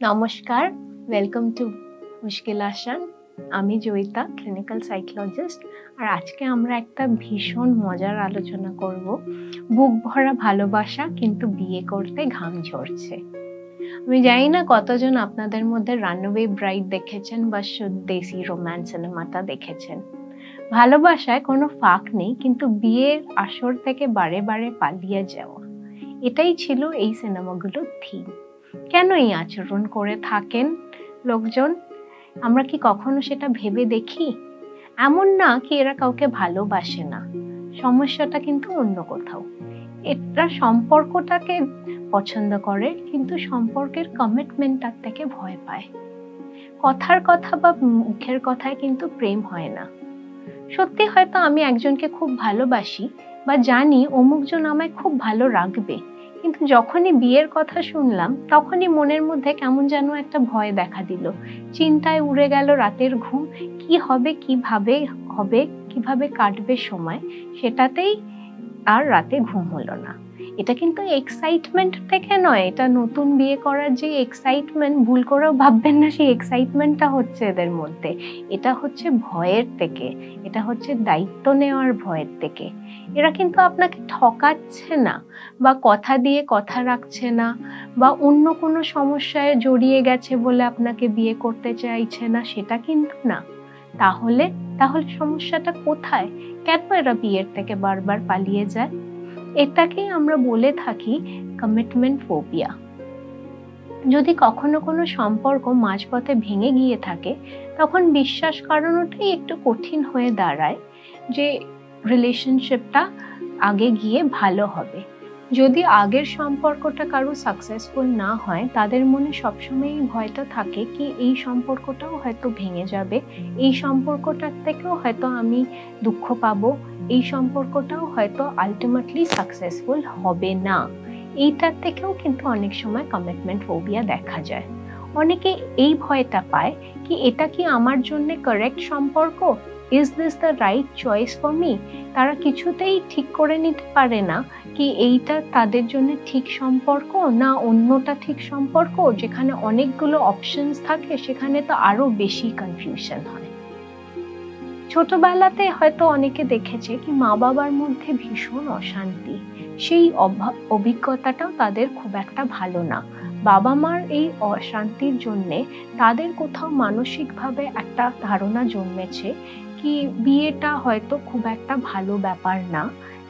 নমস্কার, welcome to মুশকিল আসান। আমি জয়িতা, ক্লিনিক্যাল সাইকোলজিস্ট। আর আজকে আমরা একটা ভীষণ মজার আলোচনা করব, বুক ভরা ভালোবাসা কিন্তু বিয়ে করতে ঘাম ঝরছে। আমি জানি না কতজন আপনাদের মধ্যে রানওয়ে ব্রাইড দেখেছেন বা দেশি রোম্যান্স সিনেমাটা দেখেছেন। ভালোবাসায় কোনো ফাঁক নেই, কিন্তু বিয়ের আসর থেকে বারে বারে পালিয়ে যাওয়া, এটাই ছিল এই সিনেমাগুলোর থিম। কেন এই আচরণ করে থাকেন লোকজন? আমরা কি কখনো সেটা ভেবে দেখি? এমন না কি এরা কাউকে ভালোবাসে না, সমস্যাটা কিন্তু অন্য কোথাও। এরা সম্পর্কটাকে পছন্দ করে, কিন্তু সম্পর্কের কমিটমেন্টটার থেকে ভয় পায়। কথার কথা বা মুখের কথায় কিন্তু প্রেম হয় না। সত্যি হয়তো আমি একজনকে খুব ভালোবাসি বা জানি অমুকজন আমায় খুব ভালো রাখবে, কিন্তু যখনই বিয়ের কথা শুনলাম তখনই মনের মধ্যে কেমন যেন একটা ভয় দেখা দিল। চিন্তায় উড়ে গেল রাতের ঘুম। কি হবে, কিভাবে কাটবে সময়, সেটাতেই আর রাতে ঘুম হলো না। এটা কিন্তু এক্সাইটমেন্ট থেকে নয়, এটা নতুন বিয়ে করার যে এক্সাইটমেন্ট, ভুল করেও ভাববেন না সেই এক্সাইটমেন্টটা হচ্ছে এদের মধ্যে। এটা হচ্ছে ভয়ের থেকে, এটা হচ্ছে দায়িত্ব নেওয়ার ভয়ের থেকে। এরা কিন্তু আপনাকে ঠকাচ্ছে না, বা কথা দিয়ে কথা রাখছে না, বা অন্য কোনো সমস্যায় জড়িয়ে গেছে বলে আপনাকে বিয়ে করতে চাইছে না, সেটা কিন্তু না। তাহলে সমস্যাটা কোথায়? কেন এরা বিয়ের থেকে বারবার পালিয়ে যায়? এটাকেই আমরা বলে থাকি কমিটমেন্ট ফোবিয়া। যদি কখনো কোনো সম্পর্ক মাঝপথে ভেঙে গিয়ে থাকে, তখন বিশ্বাস করানোটাই একটু কঠিন হয়ে দাঁড়ায় যে রিলেশনশিপটা আগে গিয়ে ভালো হবে। যদি আগের সম্পর্কটা কারো সাকসেসফুল না হয়, তাদের মনে সবসময় এই ভয়টা থাকে কি এই সম্পর্কটাও হয়তো ভেঙে যাবে, এই সম্পর্কটার থেকেও হয়তো আমি দুঃখ পাবো, এই সম্পর্কটাও হয়তো আলটিমেটলি সাকসেসফুল হবে না। এইটার থেকেও কিন্তু অনেক সময় কমিটমেন্ট ফোবিয়া দেখা যায়। অনেকে এই ভয়টা পায় কি এটা কি আমার জন্য কারেক্ট সম্পর্ক, is this the right choice for me. তারা কিছুতেই ঠিক করে নিতে পারে না কি এইটা তাদের জন্য ঠিক সম্পর্ক না অন্যটা ঠিক সম্পর্ক। যেখানে অনেকগুলো অপশনস থাকে সেখানে তো আরো বেশি কনফিউশন হয়। ছোটবেলাতে হয়তো অনেকে দেখেছে কি মা বাবার মধ্যে ভীষণ অশান্তি, সেই অভিজ্ঞতাটাও তাদের খুব একটা ভালো না। বাবা মার এই অশান্তির জন্যে তাদের কোথাও মানসিকভাবে একটা ধারণা জন্মেছে কি বিয়েটা হয়তো খুব একটা ভালো ব্যাপার না,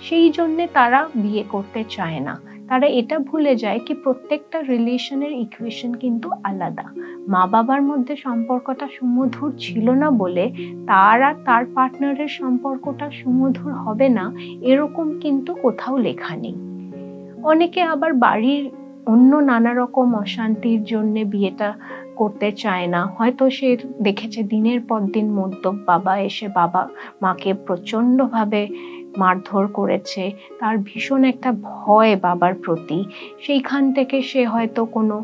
সেই জন্যে তারা বিয়ে করতে চায় না। তারা এটা ভুলে যায় কি প্রত্যেকটা রিলেশনের ইকুয়েশন কিন্তু আলাদা। মা বাবার মধ্যে সম্পর্কটা সুমধুর ছিল না বলে তার আর তার পার্টনারের সম্পর্কটা সুমধুর হবে না, এরকম কিন্তু কোথাও লেখা নেই। অনেকে আবার বাড়ির অন্য নানা রকম অশান্তির জন্য বিয়েটা করতে চায় না। হয়তো সে দেখেছে দিনের পর দিন মদ্যপ বাবা এসে বাবা মাকে প্রচণ্ডভাবে মারধর করেছে, তার ভীষণ একটা ভয় বাবার প্রতি। সেইখান থেকে সে হয়তো কোনো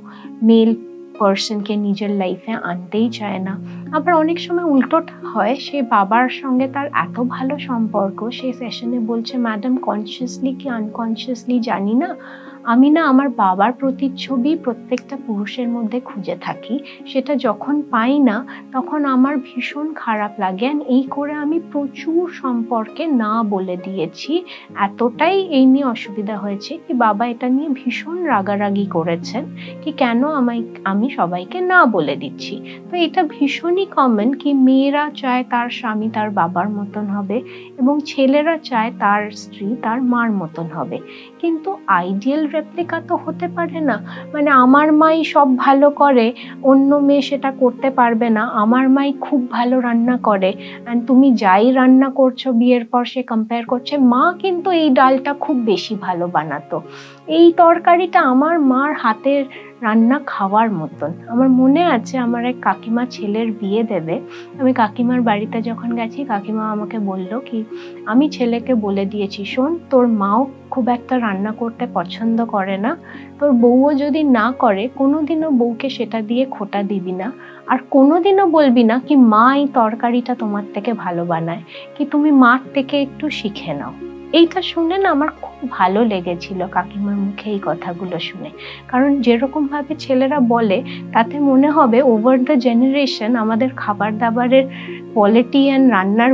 মেল পার্সনকে নিজের লাইফে আনতেই চায় না। আবার অনেক সময় উল্টোটা হয়, সে বাবার সঙ্গে তার এত ভালো সম্পর্ক, সে সেশনে বলছে ম্যাডাম কনসিয়াসলি কি আনকনসিয়াসলি জানি না, আমি না আমার বাবার প্রতিচ্ছবি প্রত্যেকটা পুরুষের মধ্যে খুঁজে থাকি, সেটা যখন পাই না তখন আমার ভীষণ খারাপ লাগে। এই করে আমি প্রচুর সম্পর্কে না বলে দিয়েছি। এতটাই এই নিয়ে অসুবিধা হয়েছে কি বাবা এটা নিয়ে ভীষণ রাগারাগি করেছেন কি কেন আমি সবাইকে না বলে দিচ্ছি। তো এটা ভীষণই কমন কি মেয়েরা চায় তার স্বামী তার বাবার মতন হবে এবং ছেলেরা চায় তার স্ত্রী তার মার মতন হবে। কিন্তু আইডিয়াল রেপ্লিকা তো হতে পারে না। মানে আমার মাই সব ভালো করে, অন্য মেয়ে সেটা করতে পারবে না। আমার মাই খুব ভালো রান্না করে, অ্যান্ড তুমি যাই রান্না করছো বিয়ের পর সে কম্পেয়ার করছে মা কিন্তু এই ডালটা খুব বেশি ভালো বানাতো, এই তরকারিটা আমার মার হাতের রান্না খাওয়ার মতন। আমার মনে আছে আমার এক কাকিমা ছেলের বিয়ে দেবে, আমি কাকিমার বাড়িতে যখন গেছি কাকিমা আমাকে বলল কি আমি ছেলেকে বলে দিয়েছি শোন তোর মাও খুব একটা রান্না করতে পছন্দ করে না, তোর বউও যদি না করে কোনোদিনও বউকে সেটা দিয়ে খোঁটা দিবি না, আর কোনোদিনও বলবি না কি মা এই তরকারিটা তোমার থেকে ভালো বানায়, কি তুমি মার থেকে একটু শিখে নাও। এইটা শুনে না আমার খুব ভালো লেগেছিল কাকিমার মুখে এই কথাগুলো শুনে। কারণ যেরকমভাবে ছেলেরা বলে তাতে মনে হবে ওভার দ্য জেনারেশন আমাদের খাবার দাবারের কোয়ালিটি অ্যান্ড রান্নার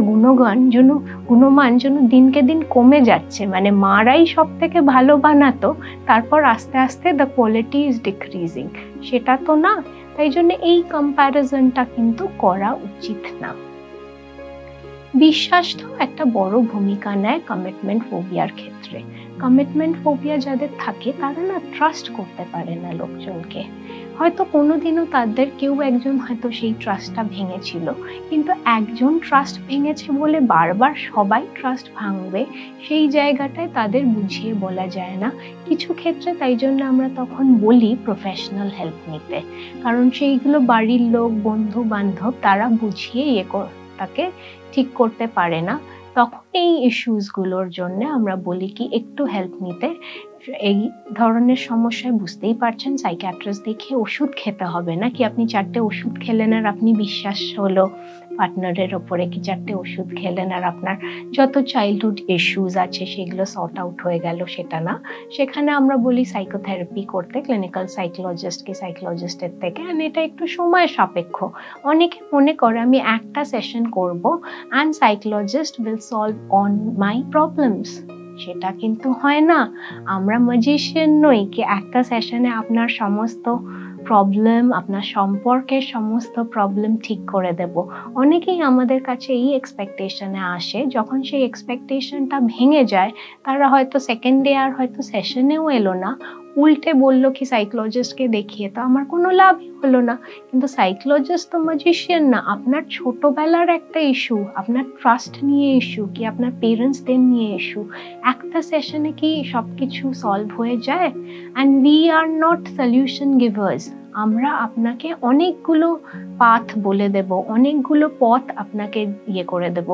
গুণমান যেন দিনকে দিন কমে যাচ্ছে। মানে মারাই সব থেকে ভালো বানাতো, তারপর আস্তে আস্তে দ্য কোয়ালিটি ইজ ডিক্রিজিং। সেটা তো না, তাই জন্য এই কম্প্যারিজনটা কিন্তু করা উচিত না। বিশ্বাস তো একটা বড় ভূমিকা নেয় কমিটমেন্ট ফোবিয়ার ক্ষেত্রে। কমিটমেন্ট ফোবিয়া যাদের থাকে তারা না ট্রাস্ট করতে পারে না লোকজনকে। হয়তো কোনোদিনও তাদের কেউ একজন হয়তো সেই ট্রাস্টটা ভেঙেছিল, কিন্তু একজন ট্রাস্ট ভেঙেছে বলে বারবার সবাই ট্রাস্ট ভাঙবে সেই জায়গাটায় তাদের বুঝিয়ে বলা যায় না কিছু ক্ষেত্রে। তাই জন্য আমরা তখন বলি প্রফেশনাল হেল্প নিতে, কারণ সেইগুলো বাড়ির লোক, বন্ধু বান্ধব তারা বুঝিয়ে তাকে ঠিক করতে পারে না। তখন এই ইস্যুসগুলোর জন্য আমরা বলি কি একটু হেল্প নিতে। এই ধরনের সমস্যায় বুঝতেই পারছেন সাইকিয়াট্রিস্ট দেখিয়ে ওষুধ খেতে হবে না, কি আপনি 4টে ওষুধ খেলেন আর আপনি বিশ্বাস হলো পার্টনারের ওপরে, কি 4টে ওষুধ খেলেন আর আপনার যত চাইল্ডহুড ইস্যুস আছে সেগুলো সর্ট আউট হয়ে গেল, সেটা না। সেখানে আমরা বলি সাইকোথেরাপি করতে ক্লিনিক্যাল সাইকোলজিস্টের থেকে। আর এটা একটু সময় সাপেক্ষ। অনেকে মনে করে আমি একটা সেশন করব and psychologist will solve on my problems. সেটা কিন্তু হয় না। আমরা ম্যাজিশিয়ান নই কি একটা সেশনে আপনার সমস্ত প্রবলেম, আপনার সম্পর্কের সমস্ত প্রবলেম ঠিক করে দেব। অনেকেই আমাদের কাছে এই এক্সপেকটেশনে আসে, যখন সেই এক্সপেকটেশনটা ভেঙে যায় তারা হয়তো সেকেন্ড ডে আর হয়তো সেশনেও এলো না, উল্টে বলল কি সাইকোলজিস্টকে দেখিয়ে তো আমার কোনো লাভই হলো না। কিন্তু সাইকোলজিস্ট তো ম্যাজিশিয়ান না। আপনার ছোটবেলার একটা ইস্যু, আপনার ট্রাস্ট নিয়ে ইস্যু, কি আপনার পেরেন্টসদের নিয়ে ইস্যু, একটা সেশনে কি সব কিছু সলভ হয়ে যায়? And we are not solution givers. আমরা আপনাকে অনেকগুলো পাথ বলে দেব, অনেকগুলো পথ আপনাকে করে দেব।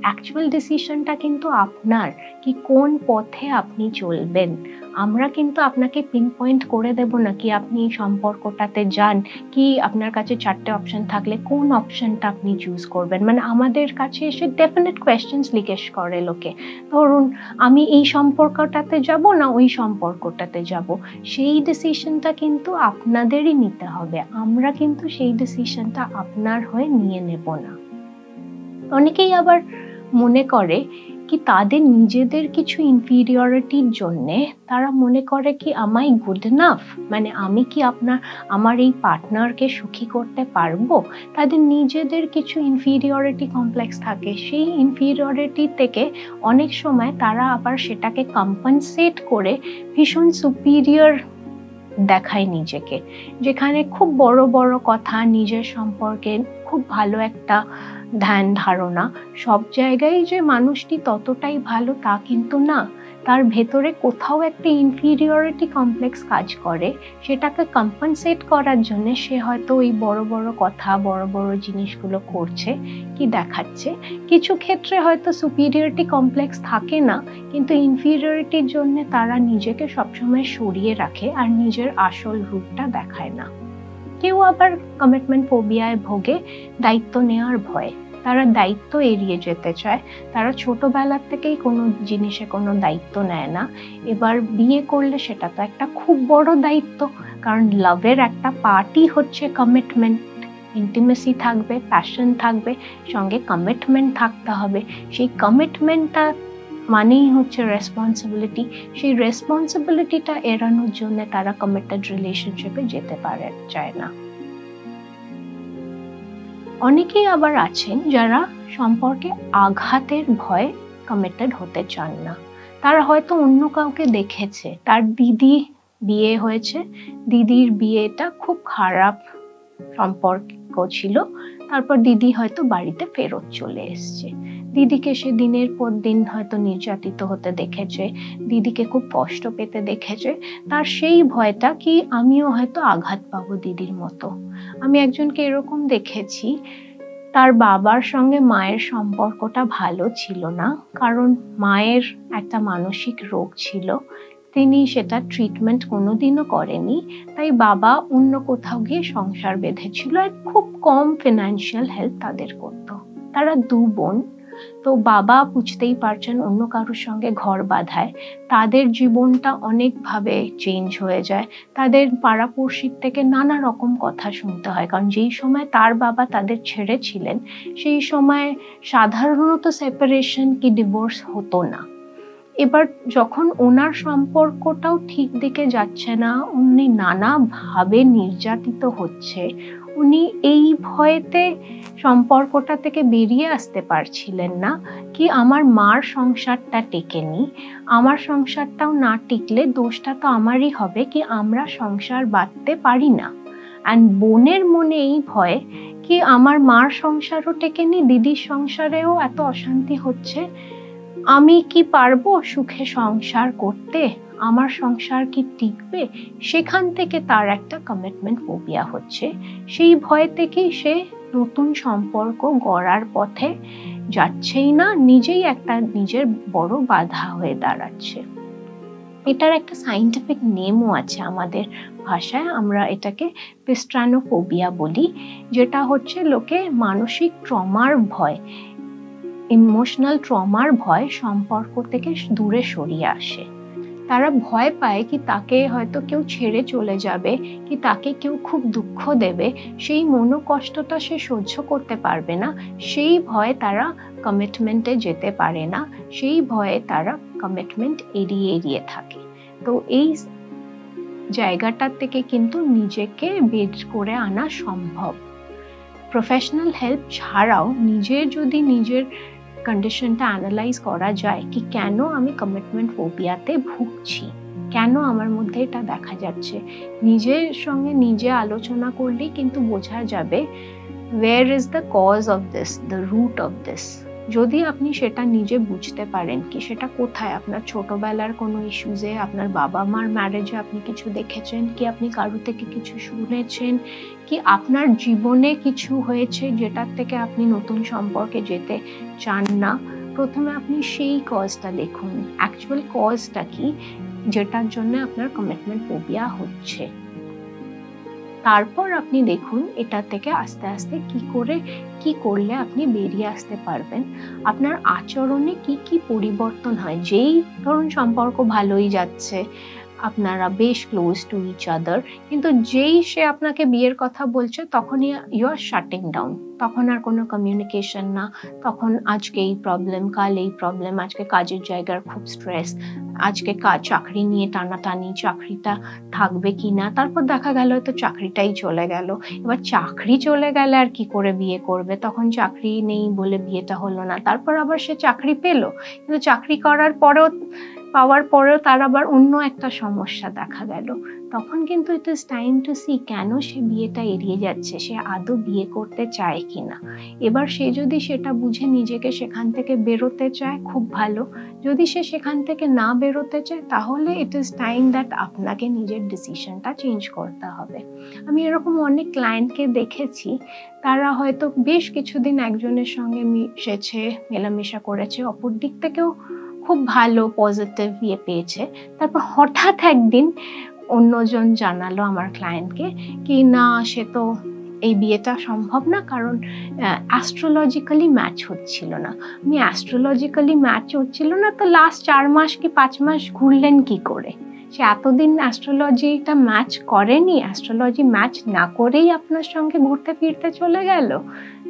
অ্যাকচুয়াল ডিসিশনটা কিন্তু আপনার, কি কোন পথে আপনি চলবেন। আমরা কিন্তু আপনাকে পিন পয়েন্ট করে দেব না কি আপনি এই সম্পর্কটাতে যান, কি আপনার কাছে 4টে অপশন থাকলে কোন অপশনটা আপনি চুজ করবেন। মানে আমাদের কাছে এসে ডেফিনেট কোয়েশ্চেন্স জিজ্ঞেস করে লোকে, ধরুন আমি এই সম্পর্কটাতে যাব না ওই সম্পর্কটাতে যাব, সেই ডিসিশনটা কিন্তু আপনাদেরই নিতে হবে। আমরা কিন্তু সেই ডিসিশনটা আপনার হয়ে নিয়ে নেব না। অনেকেই আবার মনে করে কি তাদের নিজেদের কিছু ইনফিরিয়রিটির জন্যে তারা মনে করে কি am I good enough, মানে আমি কি আমার এই পার্টনারকে সুখী করতে পারবো। তাদের নিজেদের কিছু ইনফিরিয়রিটি কমপ্লেক্স থাকে, সেই ইনফিরিয়রিটি থেকে অনেক সময় তারা আবার সেটাকে কম্পেনসেট করে ভীষণ সুপিরিয়র দেখায় নিজেকে, যেখানে খুব বড় বড় কথা, নিজের সম্পর্কে খুব ভালো একটা ধ্যান ধারণা, সব জায়গায় যে মানুষটি ততটাই ভালো তা কিন্তু না। তার ভেতরে কোথাও একটা ইনফিরিয়রিটি কমপ্লেক্স কাজ করে, সেটাকে কম্পেনসেট করার জন্য সে হয়তো ওই বড় বড় কথা, বড় বড় জিনিসগুলো করছে কি দেখাচ্ছে। কিছু ক্ষেত্রে হয়তো সুপিরিয়রিটি কমপ্লেক্স থাকে না, কিন্তু ইনফিরিয়রিটির জন্য তারা নিজেকে সবসময় সরিয়ে রাখে আর নিজের আসল রূপটা দেখায় না। কেউ আবার কমিটমেন্ট ফোবিয়ায় ভোগে দায়িত্ব নেওয়ার ভয়ে, তারা দায়িত্ব এড়িয়ে যেতে চায়। তারা ছোটবেলার থেকেই কোনো জিনিসে কোনো দায়িত্ব নেয় না। এবার বিয়ে করলে সেটা তো একটা খুব বড় দায়িত্ব, কারণ লাভের একটা পার্টই হচ্ছে কমিটমেন্ট। ইন্টিমেসি থাকবে, প্যাশন থাকবে, সঙ্গে কমিটমেন্ট থাকতে হবে। সেই কমিটমেন্টটা মানেই হচ্ছে রেসপন্সিবিলিটি। সেই রেসপন্সিবিলিটিটা এড়ানোর জন্য তারা কমিটেড রিলেশনশিপে যেতে চায় না। অনেকেই আবার আছেন যারা সম্পর্কে আঘাতের ভয়ে কমিটেড হতে চান না। তারা হয়তো অন্য কাউকে দেখেছে, তার দিদি বিয়ে হয়েছে, দিদির বিয়েটা খুব খারাপ সম্পর্ক ছিল, তারপর দিদি হয়তো বাড়িতে ফেরত চলে এসছে। দিদিকে সে দিনের পর দিন হয়তো নির্যাতিত হতে দেখেছে, দিদিকে খুব কষ্ট পেতে দেখেছে। তার সেই ভয়টা কি আমিও হয়তো আঘাত পাবো দিদির মতো। আমি একজনকে এরকম দেখেছি, তার বাবার সঙ্গে মায়ের সম্পর্কটা ভালো ছিল না, কারণ মায়ের একটা মানসিক রোগ ছিল, তিনি সেটা ট্রিটমেন্ট কোনোদিনও করেনি। তাই বাবা অন্য কোথাও গিয়ে সংসার বেঁধেছিল আর খুব কম ফিনান্সিয়াল হেল্প তাদের করতো। তারা 2 বোন, তো বাবা বুঝতেই পারছেন অন্য কারোর সঙ্গে ঘর বাঁধায় তাদের জীবনটা অনেকভাবে চেঞ্জ হয়ে যায়, তাদের পাড়াপড়শির থেকে নানা রকম কথা শুনতে হয়, কারণ যেই সময় তার বাবা তাদের ছেড়েছিলেন সেই সময় সাধারণত সেপারেশন কি ডিভোর্স হতো না। এবার যখন ওনার সম্পর্কটাও ঠিক দিকে যাচ্ছে না, উনি নানাভাবে নির্যাতিত হচ্ছে, উনি এই ভয়েতে সম্পর্কটা থেকে বেরিয়ে আসতে পারছিলেন না কি আমার মার সংসারটা টেকেনি, আমার সংসারটাও না টিকলে দোষটা তো আমারই হবে কি আমরা সংসার বাঁধতে পারি না। অ্যান্ড বোনের মনে এই ভয় কি আমার মার সংসারও টেকেনি, দিদির সংসারেও এত অশান্তি হচ্ছে, আমি কি পারবো সুখে সংসার করতে, আমার সংসার কি টিকবে, সেখান থেকে তার একটা কমিটমেন্ট ফোবিয়া হচ্ছে। সেই ভয় থেকেই সে নতুন সম্পর্ক গড়ার পথে যাচ্ছেই না, নিজেই একটা নিজের বড় বাধা হয়ে দাঁড়াচ্ছে। এটার একটা সায়েন্টিফিক নেমও আছে আমাদের ভাষায়, আমরা এটাকে পিস্ট্রানোফোবিয়া বলি, যেটা হচ্ছে লোকে মানসিক ট্রমার ভয়, ইমোশনাল ট্রমার ভয় সম্পর্ক থেকে দূরে সরিয়ে আসে। তারা ভয় পায় কি তাকে হয়তো কেউ ছেড়ে চলে যাবে, কি তাকে কেউ খুব দুঃখ দেবে, সেই মনোকষ্টটা সে সহ্য করতে পারবে না, সেই ভয়ে তারা কমিটমেন্টে যেতে পারে না, সেই ভয়ে তারা কমিটমেন্ট এড়িয়ে এড়িয়ে থাকে। তো এই জায়গাটা থেকে কিন্তু নিজেকে বের করে আনা সম্ভব। প্রফেশনাল হেল্প ছাড়াও যদি নিজের কন্ডিশনটা অ্যানালাইজ করা যায় কি কেন আমি কমিটমেন্ট ফোবিয়াতে ভুগছি, কেন আমার মধ্যে এটা দেখা যাচ্ছে, নিজের সঙ্গে নিজে আলোচনা করলেই কিন্তু বোঝা যাবে where is the cause of this, the root of this। যদি আপনি সেটা নিজে বুঝতে পারেন কি সেটা কোথায়, আপনার ছোটবেলার কোনো ইস্যুজে, আপনার বাবা মার ম্যারেজে আপনি কিছু দেখেছেন কি, আপনি কারো থেকে কিছু শুনেছেন কি, আপনার জীবনে কিছু হয়েছে যেটার থেকে আপনি নতুন সম্পর্কে যেতে চান না, প্রথমে আপনি সেই কজটা দেখুন, অ্যাকচুয়াল কজটা কি যেটার জন্য আপনার কমিটমেন্ট ফোবিয়া হচ্ছে। তারপর আপনি দেখুন এটা থেকে আস্তে আস্তে কি করলে আপনি বেরিয়ে আসতে পারবেন। আপনার আচরণে কি পরিবর্তন হয়, যেই ধরুন সম্পর্ক ভালোই যাচ্ছে, আপনারা বেশ ক্লোজ টু ইচ আদার, কিন্তু যেই সে আপনাকে বিয়ের কথা বলছে তখনই ইউ আর শাটিং ডাউন, তখন আর কোনো কমিউনিকেশন না, তখন আজকে এই প্রবলেম, কাল এই প্রবলেম, আজকে কাজের জায়গার খুব স্ট্রেস, আজকে চাকরি নিয়ে টানাটানি, চাকরিটা থাকবে কি না, তারপর দেখা গেল হয়তো চাকরিটাই চলে গেল। এবার চাকরি চলে গেলে আর কি করে বিয়ে করবে, তখন চাকরি নেই বলে বিয়েটা হলো না, তারপর আবার সে চাকরি পেলো, কিন্তু চাকরি পাওয়ার পরেও তার আবার অন্য একটা সমস্যা দেখা গেল, তখন কিন্তু it is time to see কেন সে বিয়েটা এড়িয়ে যাচ্ছে, সে আদৌ বিয়ে করতে চায় কিনা। এবার সে যদি সেটা বুঝে নিজেকে সেখান থেকে বেরোতে চায় খুব ভালো, যদি সে সেখান থেকে না বেরোতে চায় তাহলে ইট ইজ টাইম দ্যাট আপনাকে নিজের ডিসিশনটা চেঞ্জ করতে হবে। আমি এরকম অনেক ক্লায়েন্টকে দেখেছি, তারা হয়তো বেশ কিছুদিন একজনের সঙ্গে মিশেছে, মেলামেশা করেছে, অপর দিক থেকেও খুব ভালো পজিটিভ পেয়েছে, তারপর হঠাৎ একদিন অন্যজন জানালো আমার ক্লায়েন্টকে কি না সে তো এই বিয়েটা সম্ভব না, কারণ অ্যাস্ট্রোলজিক্যালি ম্যাচ হচ্ছিল না। আমি অ্যাস্ট্রোলজিক্যালি ম্যাচ হচ্ছিল না তো লাস্ট 4 মাস কি 5 মাস ঘুরলেন কি করে, সে এতদিন অ্যাস্ট্রোলজিটা ম্যাচ করেনি, অ্যাস্ট্রোলজি ম্যাচ না করেই আপনার সঙ্গে ঘুরতে ফিরতে চলে গেল,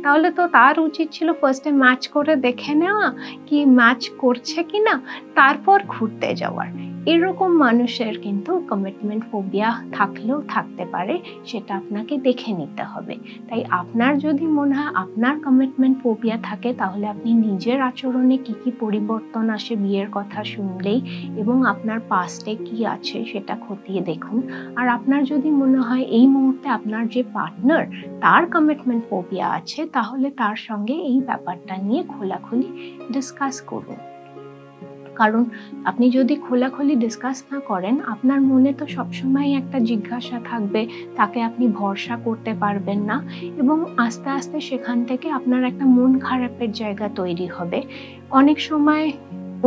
তাহলে তো তার উচিত ছিল ফার্স্টে ম্যাচ করে দেখে নেওয়া কি ম্যাচ করছে কিনা, তারপর ঘুরতে যাওয়ার। এরকম মানুষের কিন্তু কমিটমেন্ট ফোবিয়া থাকলেও থাকতে পারে, সেটা আপনাকে দেখে নিতে হবে। তাই আপনার যদি মনে হয় আপনার কমিটমেন্ট ফোবিয়া থাকে, তাহলে আপনি নিজের আচরণে কি পরিবর্তন আসে বিয়ের কথা শুনলেই, এবং আপনার পাস্টে কি আছে সেটা খতিয়ে দেখুন। আর আপনার যদি মনে হয় এই মুহূর্তে আপনার যে পার্টনার তার কমিটমেন্ট ফোবিয়া আছে, তাহলে তার সঙ্গে এই ব্যাপারটা নিয়ে খোলাখুলি ডিসকাস করুন। কারণ আপনি যদি খোলাখুলি ডিসকাস না করেন, আপনার মনে তো সবসময় একটা জিজ্ঞাসা থাকবে, তাকে আপনি ভরসা করতে পারবেন না, এবং আস্তে আস্তে সেখান থেকে আপনার একটা মন খারাপের জায়গা তৈরি হবে। অনেক সময়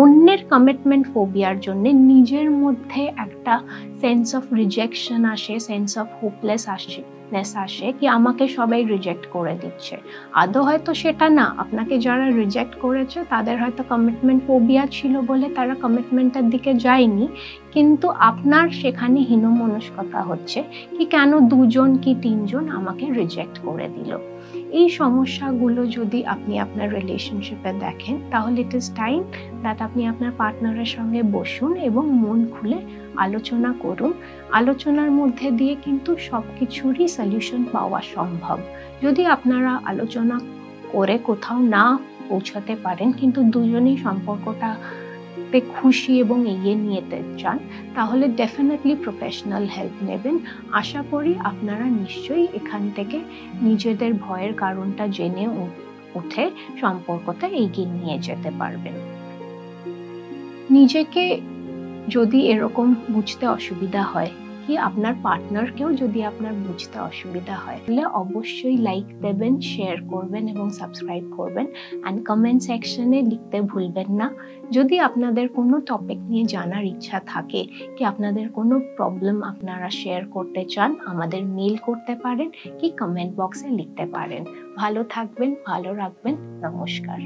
অন্যের কমিটমেন্ট ফোবিয়ার জন্য নিজের মধ্যে একটা সেন্স অফ রিজেকশন আসে, সেন্স অফ হোপলেসনেস আসে কি আমাকে সবাই রিজেক্ট করে দিচ্ছে। আদৌ হয়তো সেটা না, আপনাকে যারা রিজেক্ট করেছে তাদের হয়তো কমিটমেন্ট ফোবিয়া ছিল বলে তারা কমিটমেন্টের দিকে যায়নি, কিন্তু আপনার সেখানে হীনমনস্কতা হচ্ছে কি কেন 2জন কি 3জন আমাকে রিজেক্ট করে দিল। এই সমস্যাগুলো যদি আপনি আপনার রিলেশনশিপে দেখেন তাহলে ইট ইজ টাইম দ্যাট আপনি আপনার পার্টনারের সঙ্গে বসুন এবং মন খুলে আলোচনা করুন। আলোচনার মধ্যে দিয়ে কিন্তু সব কিছুরই সলিউশন পাওয়া সম্ভব। যদি আপনারা আলোচনা করে কোথাও না পৌঁছাতে পারেন কিন্তু দুজনেই সম্পর্কটাতে খুশি এবং এগিয়ে নিতে চান, তাহলে ডেফিনেটলি প্রফেশনাল হেল্প নেবেন। আশা করি আপনারা নিশ্চয়ই এখান থেকে নিজেদের ভয়ের কারণটা জেনে উঠে সম্পর্কটা এগিয়ে নিয়ে যেতে পারবেন। নিজেকে যদি এরকম বুঝতে অসুবিধা হয় কি আপনার পার্টনারকেও যদি আপনার বুঝতে অসুবিধা হয় তাহলে অবশ্যই লাইক দেবেন, শেয়ার করবেন এবং সাবস্ক্রাইব করবেন। অ্যান্ড কমেন্ট সেকশনে লিখতে ভুলবেন না। যদি আপনাদের কোনো টপিক নিয়ে জানার ইচ্ছা থাকে কি আপনাদের কোনো প্রবলেম আপনারা শেয়ার করতে চান, আমাদের মেল করতে পারেন কি কমেন্ট বক্সে লিখতে পারেন। ভালো থাকবেন, ভালো রাখবেন। নমস্কার।